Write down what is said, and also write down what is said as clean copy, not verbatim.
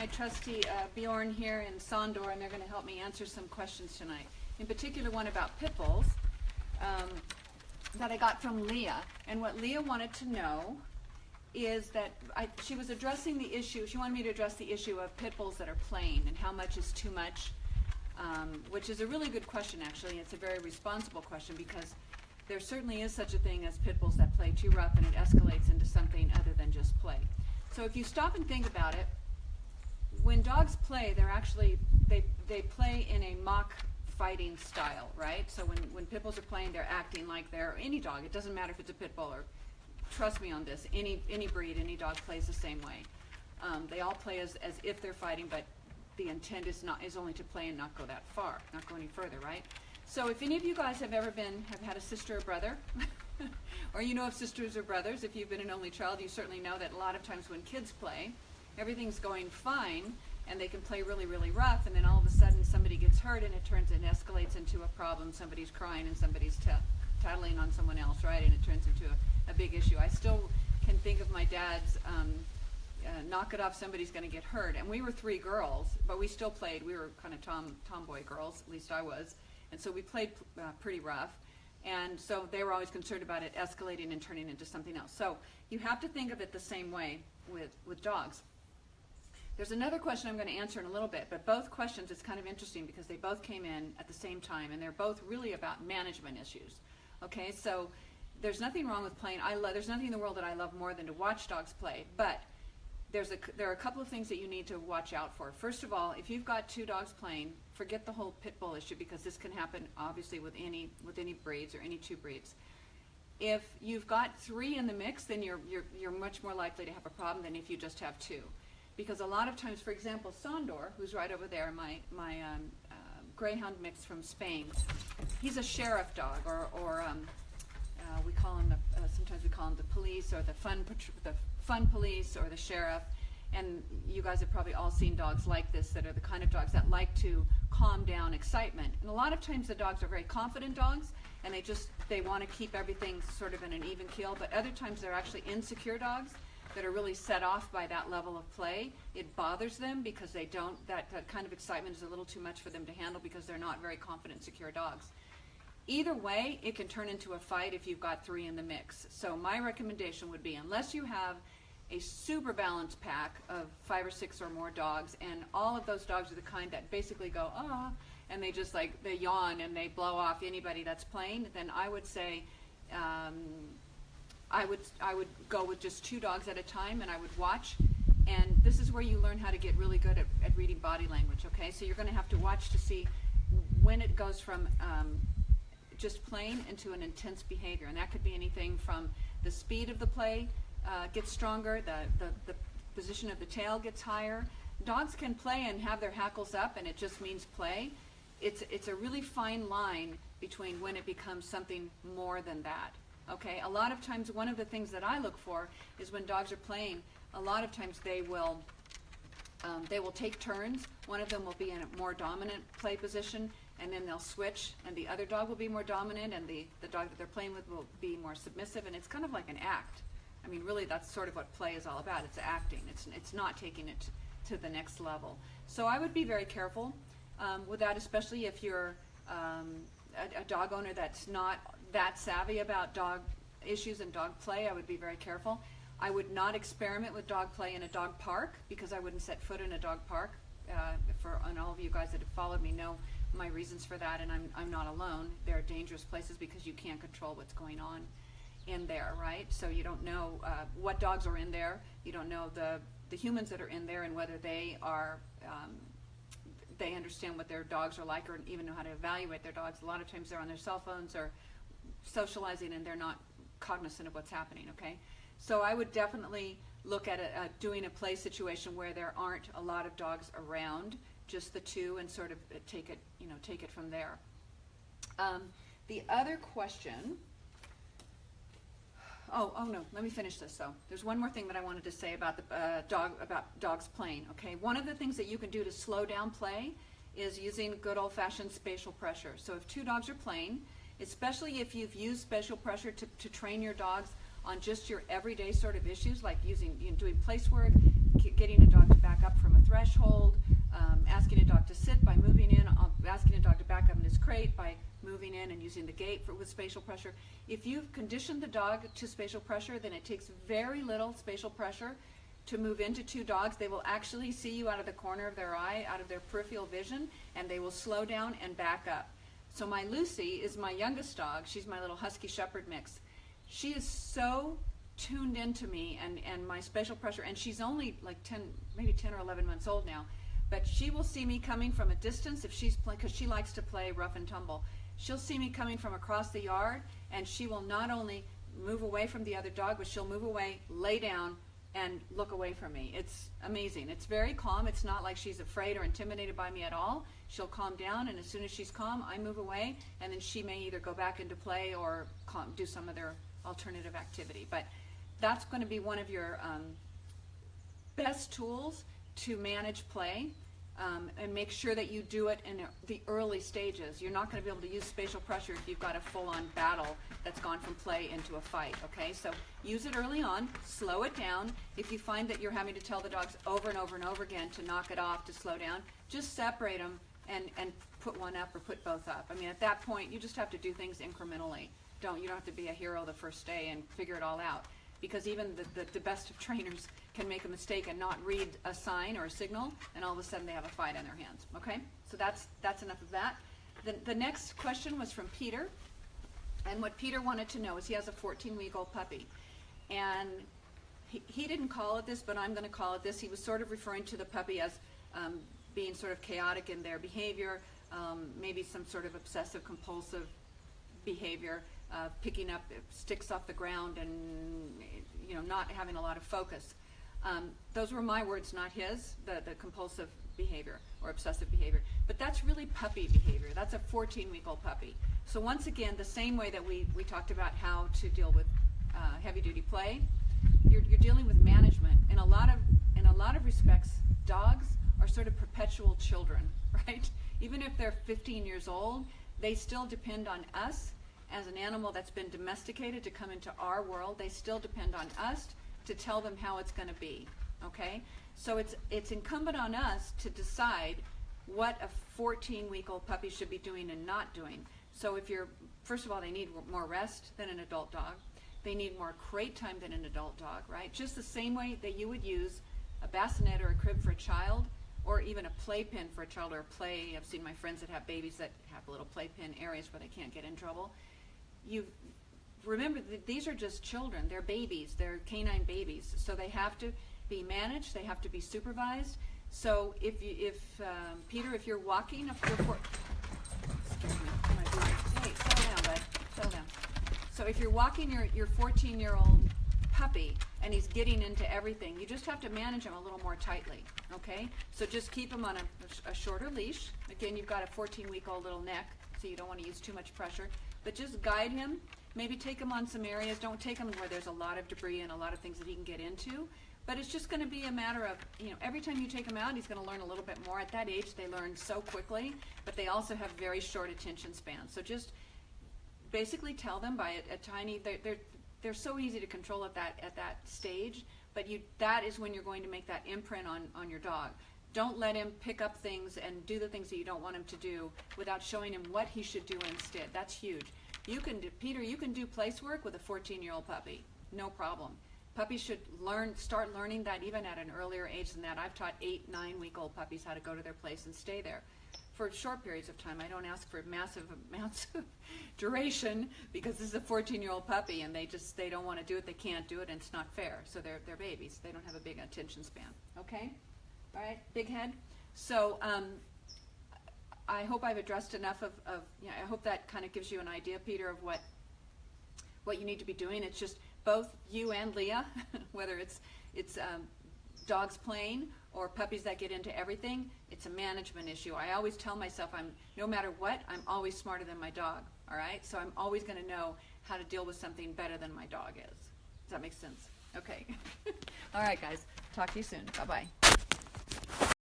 my trusty Bjorn here in Sondor, and they're going to help me answer some questions tonight. In particular, one about pit bulls that I got from Leah. And what Leah wanted to know is that she was addressing the issue. She wanted me to address the issue of pit bulls that are plain and how much is too much, which is a really good question, actually. It's a very responsible question because there certainly is such a thing as pit bulls that play too rough, and it escalates into something other than just play. So if you stop and think about it, when dogs play, they're actually, they play in a mock fighting style, right? So when pit bulls are playing, they're acting like they're any dog. It doesn't matter if it's a pit bull or, trust me on this, any breed, any dog plays the same way. They all play as if they're fighting, but the intent is only to play and not go that far, not go any further, right? So if any of you guys have had a sister or brother, or you know of sisters or brothers, if you've been an only child, you certainly know that a lot of times when kids play, everything's going fine, and they can play really, really rough, and then all of a sudden somebody gets hurt, and it escalates into a problem. Somebody's crying, and somebody's tattling on someone else, right? And it turns into a big issue. I still can think of my dad's knock it off, somebody's going to get hurt. And we were 3 girls, but we still played. We were kind of tomboy girls, at least I was. And so we played pretty rough. And so they were always concerned about it escalating and turning into something else. So you have to think of it the same way with dogs. There's another question I'm going to answer in a little bit, but both questions, it's kind of interesting because they both came in at the same time, and they're both really about management issues. Okay, so there's nothing wrong with playing. There's nothing in the world that I love more than to watch dogs play, but there are a couple of things that you need to watch out for. First of all, if you've got 2 dogs playing, forget the whole pit bull issue, because this can happen obviously with any breeds or any 2 breeds. If you've got 3 in the mix, then you're much more likely to have a problem than if you just have 2. Because a lot of times, for example, Sondor, who's right over there, my greyhound mix from Spain, he's a sheriff dog, or we call him sometimes we call him the police, or the fun police, or the sheriff. And you guys have probably all seen dogs like this that are the kind of dogs that like to calm down excitement. And a lot of times the dogs are very confident dogs, and they want to keep everything sort of in an even keel. But other times they're actually insecure dogs that are really set off by that level of play. It bothers them because that kind of excitement is a little too much for them to handle because they're not very confident, secure dogs. Either way, it can turn into a fight if you've got 3 in the mix. So my recommendation would be, unless you have a super balanced pack of 5 or 6 or more dogs, and all of those dogs are the kind that basically go, ah, and they just they yawn and they blow off anybody that's playing, then I would say, I would go with just 2 dogs at a time, and I would watch. And this is where you learn how to get really good at reading body language, okay? So you're going to have to watch to see when it goes from just playing into an intense behavior. And that could be anything from the speed of the play gets stronger, the position of the tail gets higher. Dogs can play and have their hackles up, and it just means play. It's a really fine line between when it becomes something more than that. Okay, a lot of times one of the things that I look for is when dogs are playing, a lot of times they will take turns. One of them will be in a more dominant play position, and then they'll switch, and the other dog will be more dominant, and the dog that they're playing with will be more submissive, and it's kind of like an act. I mean, really, that's sort of what play is all about. It's acting. It's not taking it to the next level. So I would be very careful with that, especially if you're a dog owner that's not that savvy about dog issues and dog play. I would be very careful. I would not experiment with dog play in a dog park, because I wouldn't set foot in a dog park. And all of you guys that have followed me know my reasons for that, and I'm not alone. They're dangerous places because you can't control what's going on in there, right? So you don't know what dogs are in there. You don't know the humans that are in there, and whether they are they understand what their dogs are like, or even know how to evaluate their dogs. A lot of times they're on their cell phones or socializing, and they're not cognizant of what's happening, okay? So I would definitely look at doing a play situation where there aren't a lot of dogs around, just the 2, and sort of take it from there. The other question, oh no, let me finish this though. There's one more thing that I wanted to say about dogs playing, okay? One of the things that you can do to slow down play is using good old-fashioned spatial pressure. So if 2 dogs are playing, especially if you've used spatial pressure to train your dogs on just your everyday sort of issues, like doing place work, getting a dog to back up from a threshold, crate by moving in and using the gate with spatial pressure. If you've conditioned the dog to spatial pressure, then it takes very little spatial pressure to move into two dogs. They will actually see you out of the corner of their eye, out of their peripheral vision, and they will slow down and back up. So my Lucy is my youngest dog. She's my little Husky Shepherd mix. She is so tuned into me and my spatial pressure, and she's only like maybe 10 or 11 months old now, but she will see me coming from a distance if she's playing, because she likes to play rough and tumble. She'll see me coming from across the yard, and she will not only move away from the other dog, but she'll move away, lay down, and look away from me. It's amazing. It's very calm. It's not like she's afraid or intimidated by me at all. She'll calm down, and as soon as she's calm, I move away, and then she may either go back into play or do some other alternative activity. But that's going to be one of your best tools to manage play, and make sure that you do it in the early stages. You're not going to be able to use spatial pressure if you've got a full-on battle that's gone from play into a fight, okay? So use it early on, slow it down. If you find that you're having to tell the dogs over and over and over again to knock it off, to slow down, just separate them and put one up or put both up. I mean, at that point, you just have to do things incrementally. You don't have to be a hero the first day and figure it all out, because even the best of trainers can make a mistake and not read a sign or a signal, and all of a sudden they have a fight on their hands, okay? So that's enough of that. The next question was from Peter, and what Peter wanted to know is he has a 14-week-old puppy, and he didn't call it this, but I'm going to call it this. He was sort of referring to the puppy as being sort of chaotic in their behavior, maybe some sort of obsessive-compulsive behavior, picking up sticks off the ground and not having a lot of focus. Those were my words, not his, the compulsive behavior or obsessive behavior. But that's really puppy behavior. That's a 14-week-old puppy. So once again, the same way that we talked about how to deal with heavy-duty play, you're dealing with management. In a lot of respects, dogs are sort of perpetual children, right? Even if they're 15 years old, they still depend on us as an animal that's been domesticated to come into our world. They still depend on us to tell them how it's going to be, okay? So it's incumbent on us to decide what a 14-week-old puppy should be doing and not doing. So first of all, they need more rest than an adult dog. They need more crate time than an adult dog, right? Just the same way that you would use a bassinet or a crib for a child, or even a playpen for a child, or a play. I've seen my friends that have babies that have little playpen areas where they can't get in trouble. You remember that these are just children. They're babies. They're canine babies. So they have to be managed. They have to be supervised. So Peter, if you're walking up your excuse me, hey, settle down, bud. Settle down. So if you're walking your 14-year-old puppy and he's getting into everything, you just have to manage him a little more tightly, okay? So just keep him on a shorter leash. Again, you've got a 14-week-old little neck, so you don't want to use too much pressure. But just guide him. Maybe take him on some areas. Don't take him where there's a lot of debris and a lot of things that he can get into. But it's just going to be a matter of, every time you take him out, he's going to learn a little bit more. At that age, they learn so quickly, but they also have very short attention spans. So just basically tell them by a tiny, they're so easy to control at that stage, but that is when you're going to make that imprint on your dog. Don't let him pick up things and do the things that you don't want him to do without showing him what he should do instead. That's huge. Peter, you can do place work with a 14-year-old puppy, no problem. Puppies should start learning that even at an earlier age than that. I've taught 8, 9-week-old puppies how to go to their place and stay there for short periods of time. I don't ask for massive amounts of duration, because this is a 14-year-old puppy and they don't want to do it. They can't do it, and it's not fair. So they're babies. They don't have a big attention span. Okay? All right, big head. So I hope I've addressed enough of I hope that kind of gives you an idea, Peter, of what you need to be doing. It's just both you and Leah, whether it's dogs playing or puppies that get into everything, it's a management issue. I always tell myself no matter what, I'm always smarter than my dog, all right? So I'm always going to know how to deal with something better than my dog is. Does that make sense? Okay. All right, guys. Talk to you soon. Bye-bye.